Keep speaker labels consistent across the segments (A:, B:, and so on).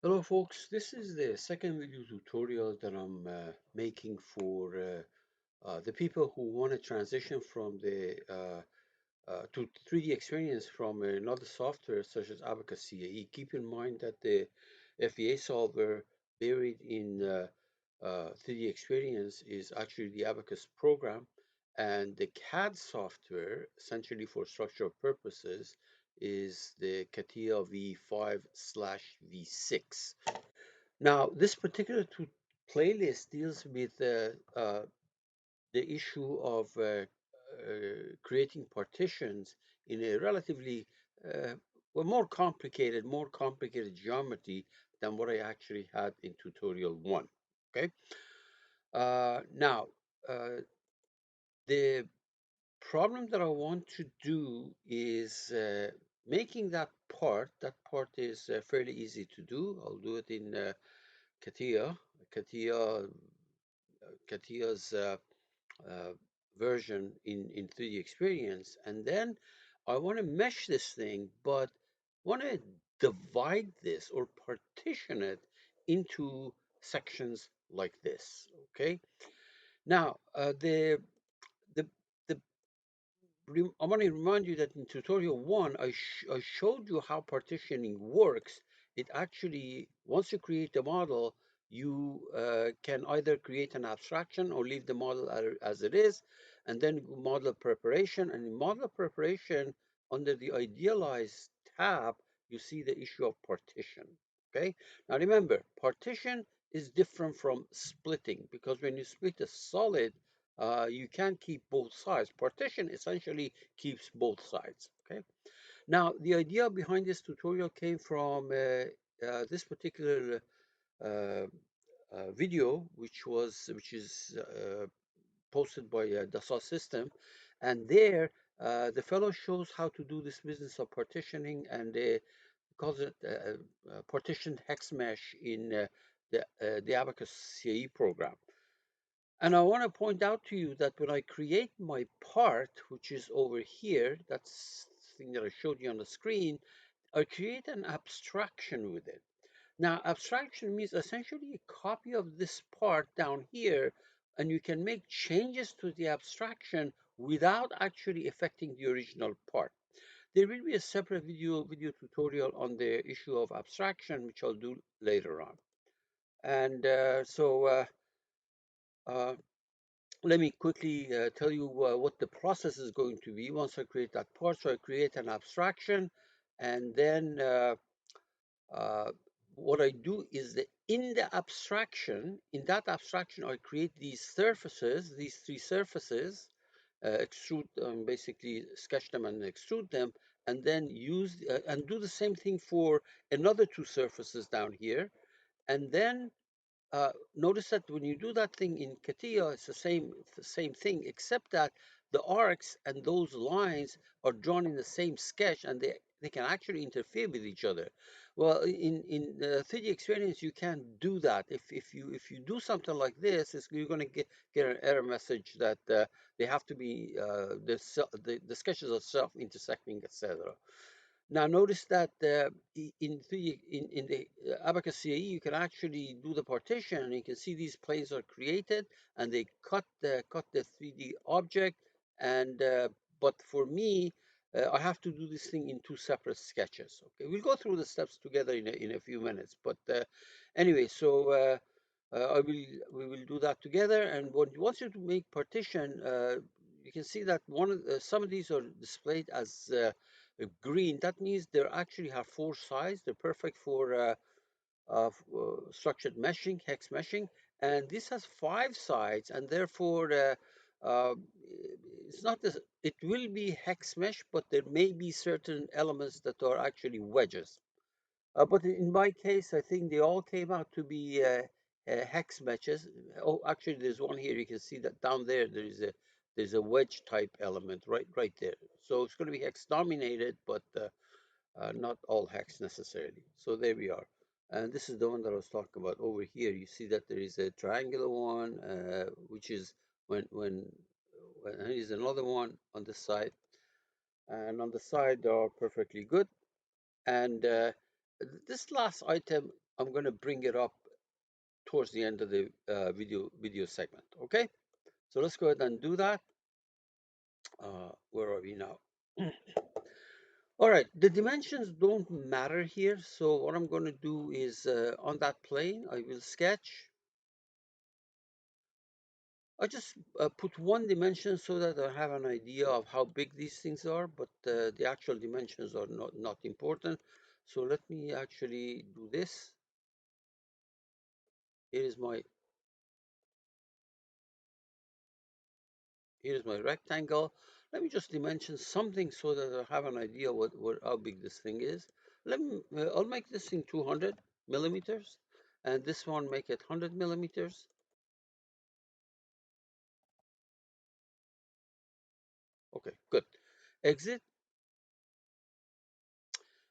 A: Hello folks, this is the second video tutorial that I'm making for the people who want to transition from the to 3D experience from another software such as Abacus CAE. Keep in mind that the FEA solver buried in 3D experience is actually the Abacus program, and the CAD software, essentially for structural purposes, is the CATIA V5/V6. Now, this particular playlist deals with the issue of creating partitions in a relatively uh, well, more complicated geometry than what I actually had in tutorial one. Okay. Now, uh, the problem that I want to do is making that part. That part is fairly easy to do. I'll do it in CATIA. CATIA Katia's uh, version in 3D Experience, and then I want to mesh this thing, but want to divide this or partition it into sections like this. Okay. Now, the the I want to remind you that in tutorial one, I showed you how partitioning works. It actually, once you create the model, you can either create an abstraction or leave the model as it is, and then model preparation. And in model preparation, under the idealize tab, you see the issue of partition. Okay. Now remember, partition is different from splitting, because when you split a solid, you can't keep both sides. Partition essentially keeps both sides. Okay. Now, the idea behind this tutorial came from this particular video, which is posted by Dassault System, and there the fellow shows how to do this business of partitioning, and calls it partitioned hex mesh in the Abacus CAE program. And I want to point out to you that when I create my part, which is over here, that's the thing that I showed you on the screen, I create an abstraction with it. Now, abstraction means essentially a copy of this part down here, and you can make changes to the abstraction without actually affecting the original part. There will be a separate video tutorial on the issue of abstraction, which I'll do later on. And uh, let me quickly tell you what the process is going to be once I create that part. So I create an abstraction, and then uh, what I do is that in that abstraction, I create these surfaces, these three surfaces, extrude basically sketch them and extrude them, and then use and do the same thing for another two surfaces down here, and then notice that when you do that thing in CATIA, it's the same thing, except that the arcs and those lines are drawn in the same sketch, and they can actually interfere with each other. Well, in 3D experience, you can't do that. If you do something like this, you're going to get an error message that they have to be the sketches are self-intersecting, etc. Now notice that in the Abacus CAE, you can actually do the partition, and you can see these planes are created, and they cut the 3D object. And but for me, I have to do this thing in two separate sketches. Okay, we'll go through the steps together in a few minutes. But anyway, so we will do that together. And once you make partition, you can see that some of these are displayed as green. That means they actually have four sides. They're perfect for structured meshing, hex meshing, and this has five sides, and therefore uh, it's not this. It will be hex mesh, but there may be certain elements that are actually wedges. But in my case, I think they all came out to be hex meshes. Oh, actually, there's one here. You can see that down there. There's a wedge type element right there. So it's going to be hex dominated, but not all hex necessarily. So there we are. And this is the one that I was talking about over here. You see that there is a triangular one, which is when there is another one on the side, and on the side they are perfectly good. And this last item I'm going to bring it up towards the end of the video segment. Okay, so let's go ahead and do that. Where are we now? All right, the dimensions don't matter here. So what I'm going to do is on that plane, I will sketch. I just put one dimension so that I have an idea of how big these things are, but the actual dimensions are not important. So let me actually do this. Here is my rectangle. Let me just dimension something so that I have an idea what how big this thing is. I'll make this thing 200 millimeters, and this one make it 100 millimeters. Okay, good. Exit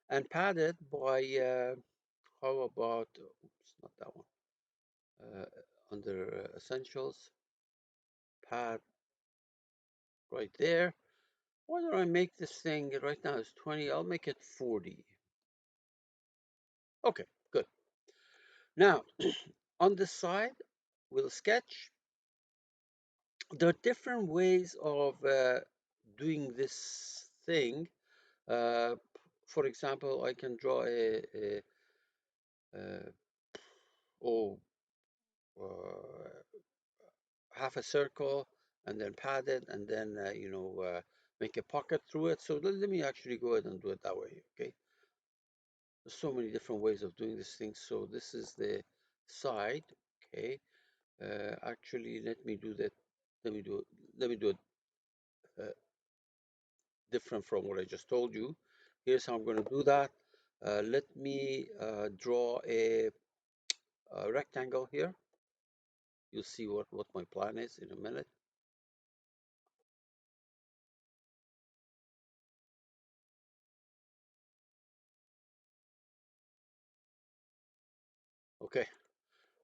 A: and pad it by how about oops, not that one. Uh, Under essentials, pad right there. Why don't I make this thing right now is 20? I'll make it 40. Okay, good. Now on the side, we'll sketch. There are different ways of doing this thing. Uh, for example, I can draw a oh, uh, half a circle and then pad it and then make a pocket through it. So let me actually go ahead and do it that way. Okay, there's so many different ways of doing this thing. So this is the side. Okay, actually let me do that. Let me do it. Let me do it different from what I just told you. Here's how I'm going to do that. Let me draw a rectangle here. You'll see what my plan is in a minute. Okay,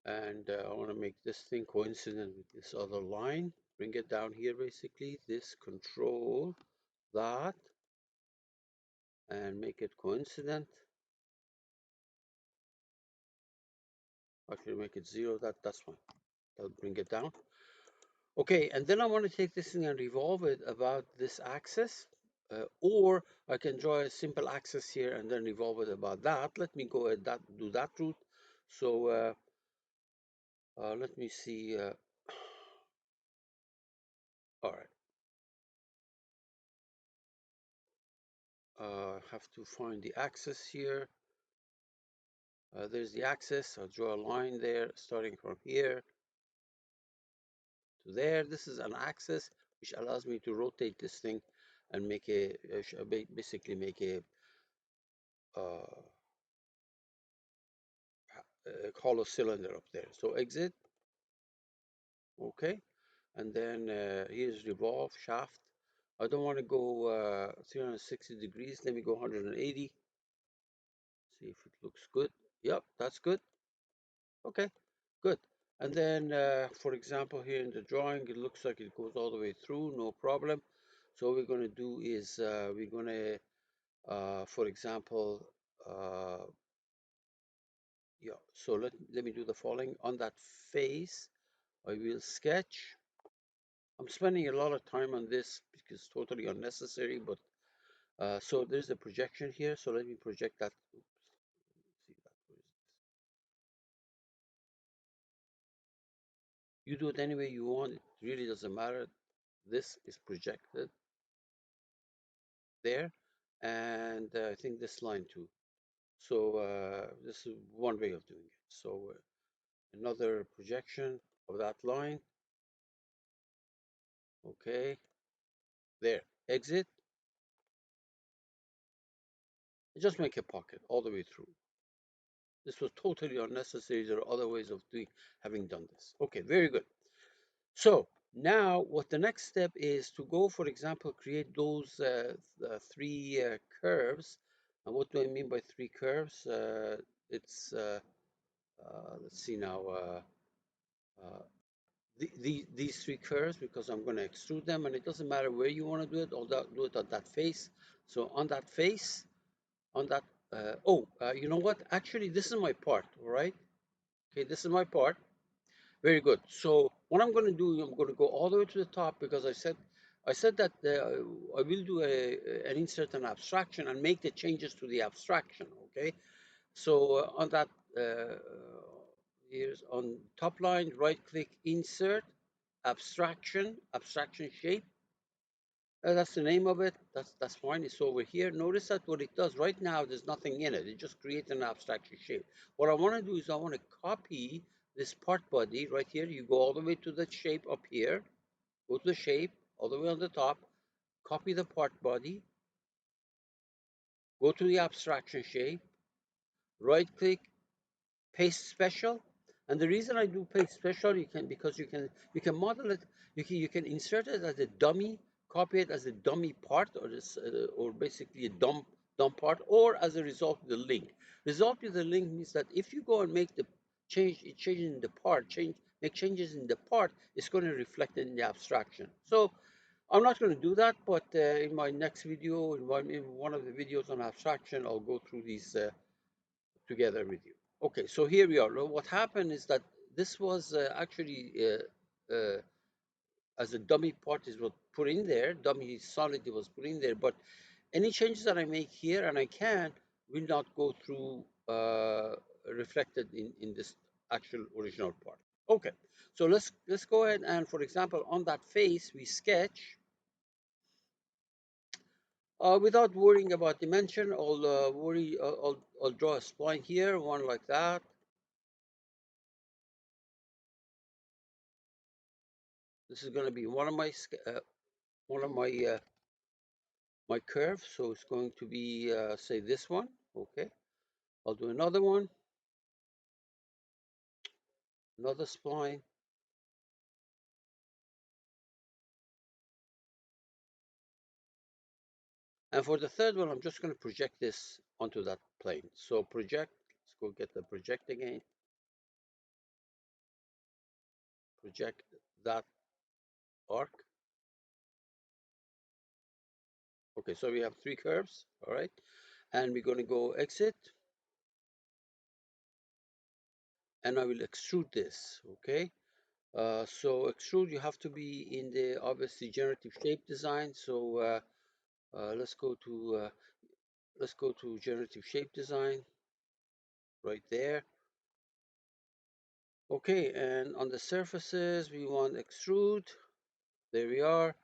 A: and I want to make this thing coincident with this other line. Bring it down here basically. This control that and make it coincident. Actually make it 0. That's fine. That'll bring it down. Okay, and then I want to take this thing and revolve it about this axis, or I can draw a simple axis here and then revolve it about that. Let me go ahead do that route. So let me see. All right, have to find the axis here. There's the axis. I'll draw a line there, starting from here to there. This is an axis which allows me to rotate this thing and make basically make uh, a hollow cylinder up there. So exit, okay, and then here's revolve shaft. I don't want to go 360 degrees. Let me go 180. See if it looks good. Yep, that's good. Okay, good. And then, for example, here in the drawing, it looks like it goes all the way through, no problem. So what we're going to do is we're going to, for example, uh, yeah, so let me do the following. On that face, I will sketch. I'm spending a lot of time on this because it's totally unnecessary, but so there's a projection here. So let me project that. Oops, see that. Where is this? You do it any way you want. It really doesn't matter. This is projected there, and I think this line too. So this is one way of doing it. So another projection of that line. Okay, there. Exit. Just make a pocket all the way through. This was totally unnecessary. There are other ways of having done this. Okay, very good. So now what the next step is to go, for example, create those three curves. And what do I mean by three curves? It's, let's see now, uh, these three curves, because I'm going to extrude them, and it doesn't matter where you want to do it, I'll do it on that face. So on that face, on that you know what? Actually, this is my part, all right? Okay, this is my part. Very good. So what I'm going to do, I'm going to go all the way to the top because I said that I will do an insert an abstraction and make the changes to the abstraction. Okay. So on that, uh, here's on top line, right click, insert, abstraction shape. That's the name of it. That's fine. It's over here. Notice that what it does right now, there's nothing in it. It just creates an abstraction shape. What I want to do is I want to copy this part body right here. You go all the way to the shape up here. Go to the shape all the way on the top. Copy the part body. Go to the abstraction shape. Right click, paste special. And the reason I do paste special, because you can model it, you can insert it as a dummy, copy it as a dummy part, or basically a dumb part, or as a result of the link. Result with the link means that if you go and make the change in the part, make changes in the part, it's going to reflect it in the abstraction. So I'm not going to do that, but in my next video, in one of the videos on abstraction, I'll go through these together with you. Okay, so here we are. What happened is that this was actually as a dummy part is what put in there, dummy solid was put in there, but any changes that I make here, and I can, will not go through reflected in this actual original part. Okay, so let's go ahead and, for example, on that face, we sketch without worrying about dimension. I'll draw a spline here, one like that. This is going to be one of my curves. So it's going to be say this one. Okay, I'll do another one, another spline, and for the third one, I'm just going to project this onto that plane. So project. Let's go get the project again. Project that arc. Okay, so we have three curves. All right, and we're going to go exit, and I will extrude this. Okay. So extrude, you have to be in the obviously generative shape design. So let's go to generative shape design right there. Okay, and on the surfaces we want extrude. There we are,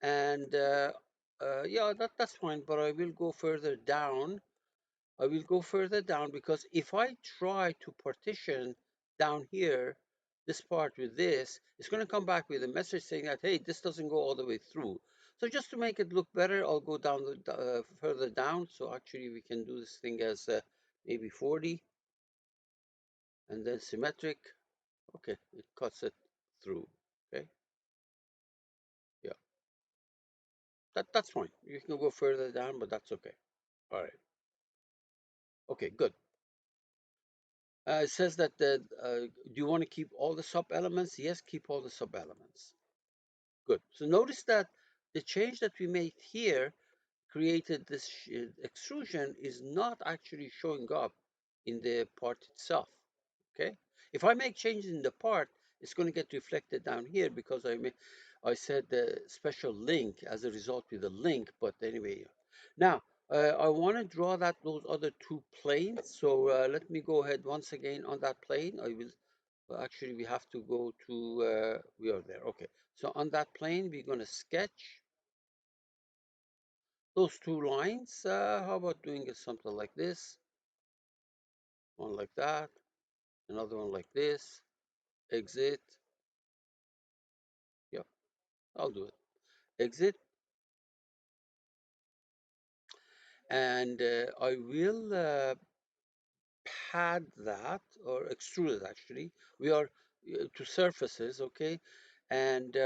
A: and yeah, that's fine. But I will go further down. I will go further down because if I try to partition down here, this part with this, it's going to come back with a message saying that, hey, this doesn't go all the way through. So just to make it look better, I'll go down further down. So actually we can do this thing as maybe 40 and then symmetric. Okay, it cuts it through. Okay, yeah, that's fine. You can go further down, but that's okay. All right. Okay, good. It says that do you want to keep all the sub elements? Yes, keep all the sub elements. Good. So notice that the change that we made here created this extrusion is not actually showing up in the part itself. Okay. If I make changes in the part, it's going to get reflected down here because I said the special link as a result with the link. But anyway, now I want to draw those other two planes. So let me go ahead once again on that plane. I will actually we have to go to we are there. Okay. So on that plane, we're going to sketch those two lines. How about doing it something like this? One like that, another one like this. Exit. Yep, I'll do it. Exit, and I will pad that or extrude it actually. We are to surfaces, okay? And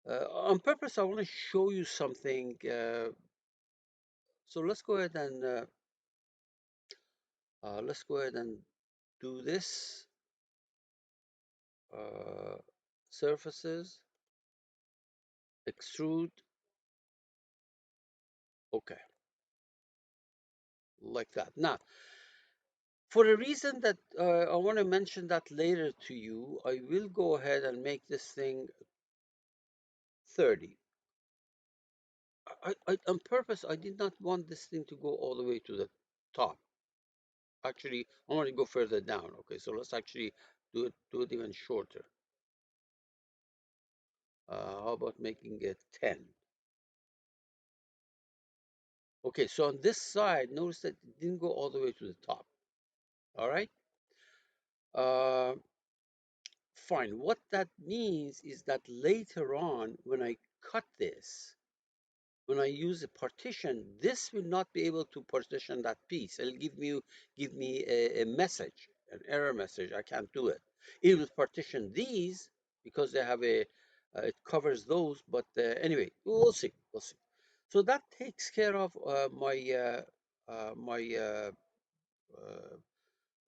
A: on purpose, I want to show you something. So let's go ahead and do this. Uh, Surfaces, extrude. Okay, like that. Now, for a reason that I want to mention that later to you, I will go ahead and make this thing 30. On purpose, I did not want this thing to go all the way to the top. Actually, I want to go further down. Okay, so let's actually do it even shorter. How about making it 10? Okay, so on this side, notice that it didn't go all the way to the top. All right. Uh, Fine. What that means is that later on, when I cut this, when I use a partition, this will not be able to partition that piece. It'll give me a message, an error message. I can't do it. It will partition these because they have a it covers those. But anyway, we'll see. We'll see. So that takes care of my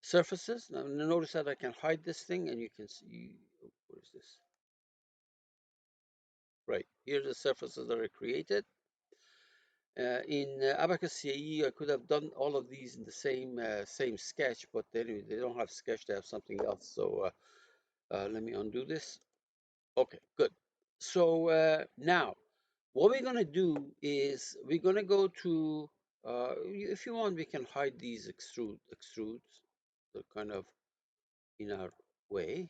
A: surfaces. Now notice that I can hide this thing, and you can see what is this? Right, here's the surfaces that are created. In Abacus CAE, I could have done all of these in the same sketch, but anyway, they don't have sketch, they have something else. So let me undo this. Okay, good. So now, what we're gonna do is we're gonna go to, if you want, we can hide these extrudes. They're kind of in our way.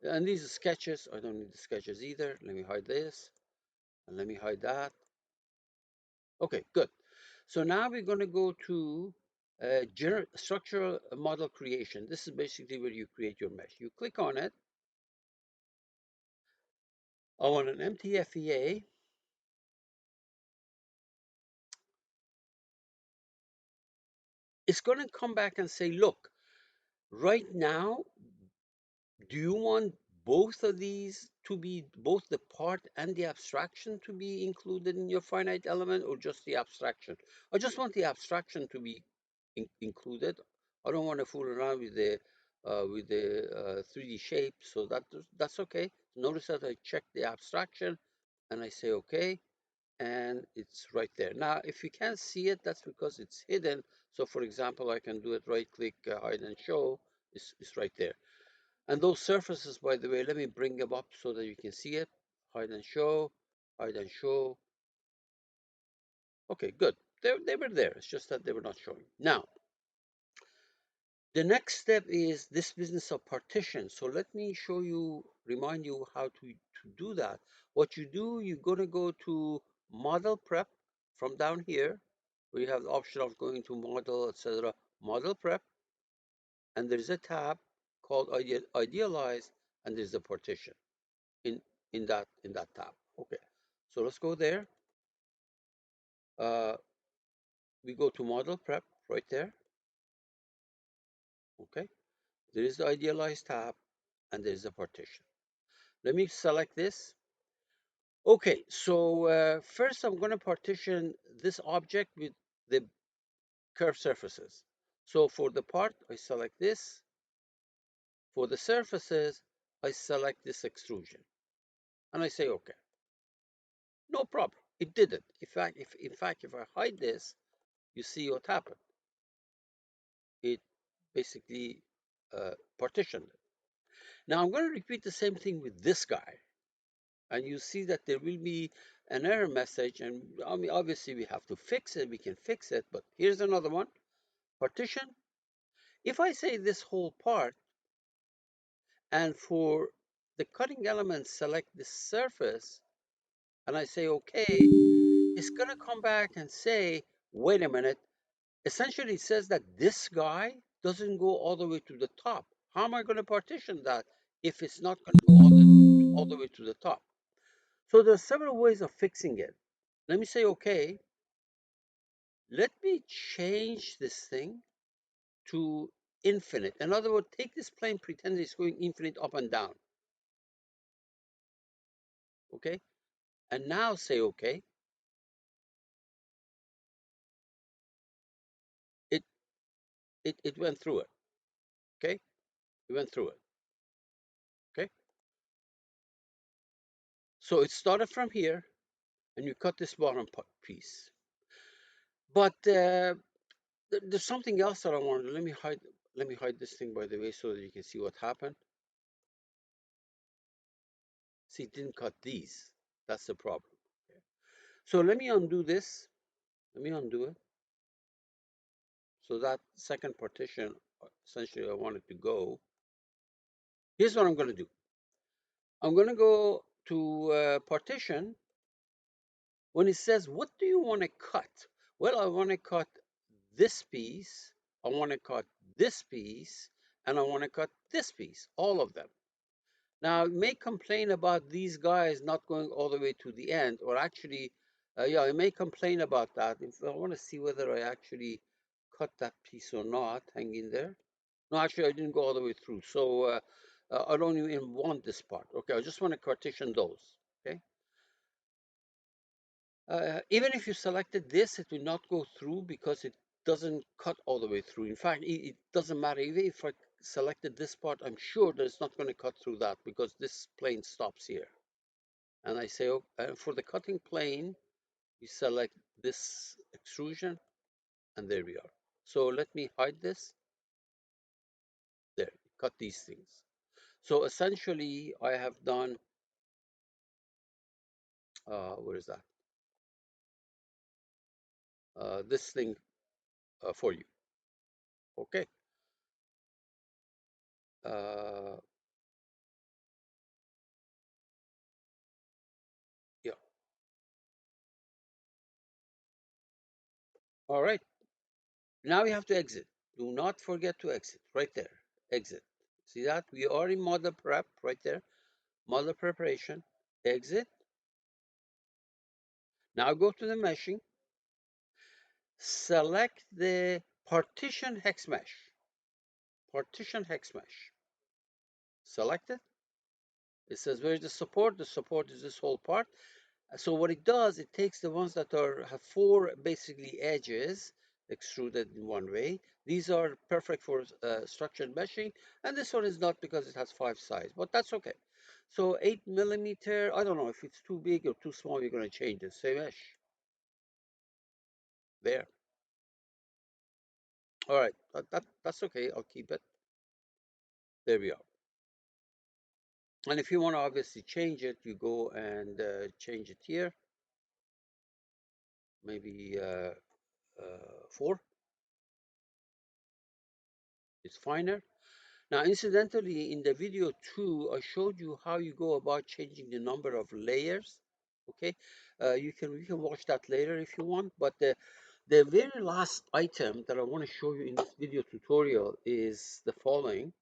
A: And these are sketches. I don't need the sketches either. Let me hide this, and let me hide that. Okay, good. So now we're going to go to structural model creation. This is basically where you create your mesh. You click on it. I want an empty FEA. It's going to come back and say, look, right now, do you want both of these to be, both the part and the abstraction to be included in your finite element, or just the abstraction? I just want the abstraction to be included. I don't want to fool around with the 3D shape, so that's okay. Notice that I check the abstraction and I say okay, and it's right there. Now, if you can't see it, that's because it's hidden. So for example, I can do it right click, hide and show. It's right there. And those surfaces, by the way, let me bring them up so that you can see it. Hide and show, hide and show. Okay, good. They were there. It's just that they were not showing. Now, the next step is this business of partition. So let me show you, remind you how to do that. What you do, you're going to go to model prep from down here, where you have the option of going to model, etc. Model prep, and there's a tab called idealize, and there's a partition in that tab. Okay, so let's go there. We go to model prep right there. Okay, there is the idealize tab, and there is a partition. Let me select this. Okay, so first I'm going to partition this object with the curved surfaces. So for the part, I select this. For the surfaces, I select this extrusion. And I say okay. No problem. It did it. In fact, if I hide this, you see what happened. It basically partitioned it. Now I'm going to repeat the same thing with this guy. And you see that there will be an error message, and I mean, obviously we have to fix it. We can fix it, but here's another one. Partition. If I say this whole part, and for the cutting element select the surface, and I say okay, it's going to come back and say, wait a minute. Essentially, it says that this guy doesn't go all the way to the top. How am I going to partition that if it's not going to go all the way to the top? So there's several ways of fixing it. Let me say, okay, let me change this thing to infinite. In other words, take this plane, pretend it's going infinite up and down. Okay? And now say, okay. It it went through it. Okay? It went through it. Okay? So it started from here, and you cut this bottom piece. But There's something else that I wanted. Let me hide this thing, by the way, so that you can see what happened. See, it didn't cut these. That's the problem. Okay. So let me undo this. Let me undo it. So that second partition, essentially, I wanted to go. Here's what I'm going to do. I'm going to go to partition. When it says, what do you want to cut? Well, I want to cut this piece, I want to cut this piece, and I want to cut this piece, all of them. Now, you may complain about these guys not going all the way to the end, or actually, yeah, I may complain about that. If I want to see whether I actually cut that piece or not, hang in there. No, actually, I didn't go all the way through, so I don't even want this part. Okay, I just want to partition those. Okay. Even if you selected this, it will not go through because it doesn't cut all the way through. In fact, it doesn't matter. Even if I selected this part, I'm sure that it's not going to cut through that because this plane stops here. And I say, oh, for the cutting plane, you select this extrusion, and there we are. So let me hide this. There, cut these things. So essentially, I have done, where is that? This thing for you. Okay. Uh, yeah. All right. Now we have to exit. Do not forget to exit. Right there. Exit. See that? We are in model prep right there. Model preparation. Exit. Now go to the meshing. Select the partition hex mesh. Partition hex mesh. Select it. It says, where's the support? The support is this whole part. So what it does, it takes the ones that have four basically edges extruded in one way. These are perfect for structured meshing, and this one is not because it has five sides, but that's okay. So 8 millimeter, I don't know if it's too big or too small, you're going to change it. Say mesh. There. All right, that's okay. I'll keep it. There we are. And if you want to obviously change it, you go and change it here. Maybe 4. It's finer. Now, incidentally, in the video 2, I showed you how you go about changing the number of layers. Okay, you can watch that later if you want. But the very last item that I want to show you in this video tutorial is the following.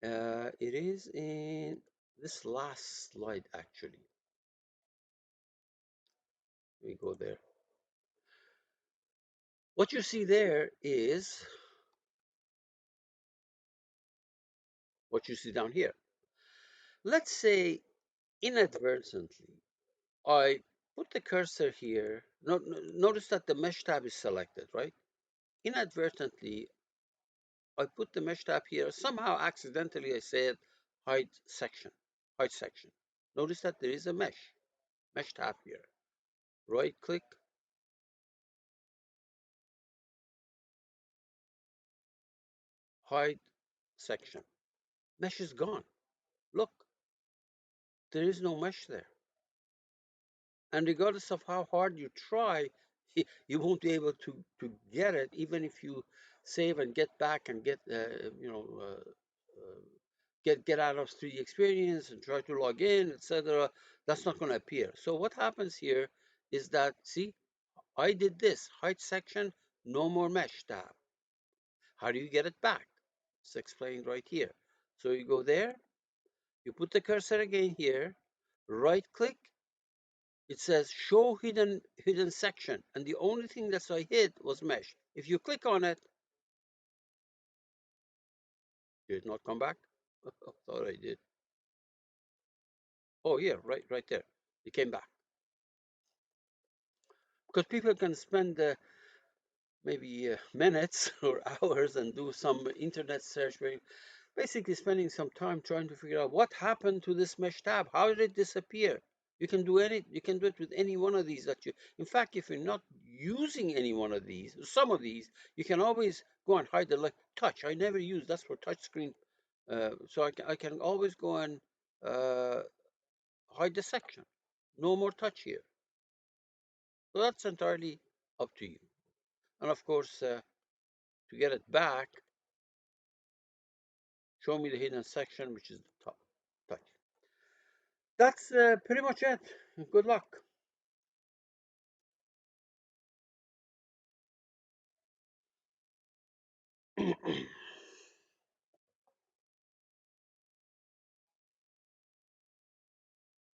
A: It is in this last slide, actually. Let me go there. What you see there is what you see down here. Let's say inadvertently I put the cursor here. Notice that the mesh tab is selected, right? Inadvertently, I put the mesh tab here. Somehow, accidentally, I said hide section. Hide section. Notice that there is a mesh tab here. Right click, hide section. Mesh is gone. Look, there is no mesh there. And regardless of how hard you try, you won't be able to get it, even if you save and get back and get get out of 3D experience and try to log in, etc. That's not going to appear. So what happens here is that, see, I did this hide section, no more mesh tab. How do you get it back? It's explained right here. So you go there, you put the cursor again here, right click. It says show hidden section, and the only thing that I hid was mesh. If you click on it, did it not come back? I thought I did. Oh yeah, right there. It came back. Because people can spend maybe minutes or hours and do some internet search, basically spending some time trying to figure out what happened to this mesh tab. How did it disappear? You can do it with any one of these that you. In fact, if you're not using any one of these, some of these, you can always go and hide it, like touch. I never use, that's for touch screen. So I can always go and hide the section. No more touch here. So that's entirely up to you. And of course, to get it back, show me the hidden section, which is the top touch. That's pretty much it. Good luck.